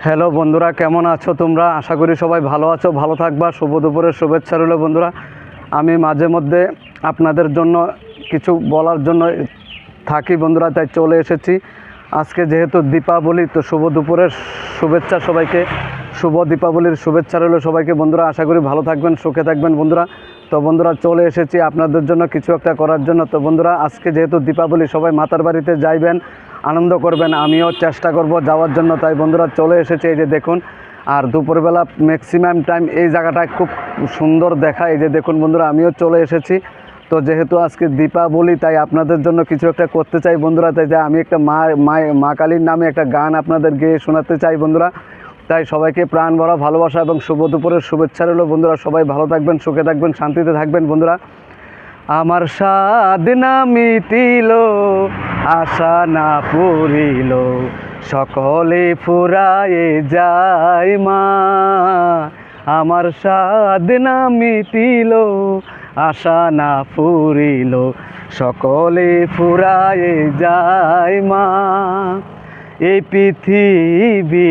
Hello বন্ধুরা, কেমন আছো তোমরা? আশা করি সবাই ভালো আছো, ভালো থাকবা। শুভ দুপুরের শুভেচ্ছা রইল বন্ধুরা। আমি মাঝে মধ্যে আপনাদের জন্য কিছু বলার জন্য থাকি বন্ধুরা, তাই চলে এসেছি। আজকে যেহেতু দীপাবলি, তো শুভ দুপুরের শুভেচ্ছা সবাইকে, শুভ দীপাবলির শুভেচ্ছা রইল সবাইকে বন্ধুরা। আশা করি ভালো থাকবেন, সুখে থাকবেন বন্ধুরা। তো বন্ধুরা চলে এসেছি আপনাদের জন্য কিছু একটা করার জন্য। তো বন্ধুরা আজকে যেহেতু দীপাবলি, সবাই মাতার বাড়িতে যাইবেন, আনন্দ করবেন, আমিও চেষ্টা করব যাওয়ার জন্য। তাই বন্ধুরা চলে এসেছে, এই যে দেখুন। আর দুপুরবেলা ম্যাক্সিমাম টাইম এই জায়গাটায় খুব সুন্দর দেখায়। এই যে দেখুন বন্ধুরা, আমিও চলে এসেছি। তো যেহেতু আজকে দীপাবলি, তাই আপনাদের জন্য কিছু একটা করতে চাই বন্ধুরা। তাই যে আমি একটা মা কালীর নামে একটা গান আপনাদের গেয়ে শোনাতে চাই বন্ধুরা। তাই সবাইকে প্রাণ ভরা ভালোবাসা এবং শুভ দুপুরের শুভেচ্ছা রইল বন্ধুরা। সবাই ভালো থাকবেন, সুখে থাকবেন, শান্তিতে থাকবেন বন্ধুরা। আমার স্বাদ না মিটিল, আশা না পুরিল, সকলে ফুরায়ে যায় মা। আমার স্বাদ না মিটিল, আশা না পুরিল, সকলে ফুরায়ে যায় মা। এই পৃথিবী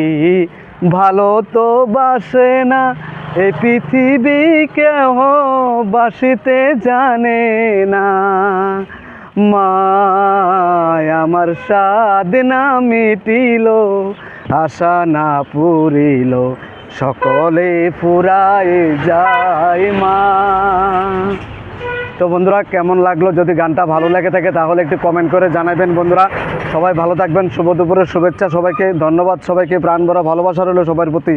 ভালো তো বাসে না, এই পৃথিবী কেহ বাসিতে জানে না। মা আমার স্বাদ না মিটিল, আশা না পুরিল, সকলে ফুরায়ে যায় মা। তো বন্ধুরা কেমন লাগলো? যদি গানটা ভালো লেগে থাকে তাহলে একটু কমেন্ট করে জানাবেন বন্ধুরা। সবাই ভালো থাকবেন, শুভ দুপুরের শুভেচ্ছা সবাইকে, ধন্যবাদ সবাইকে, প্রাণ ভরা ভালোবাসা রইল সবার প্রতি।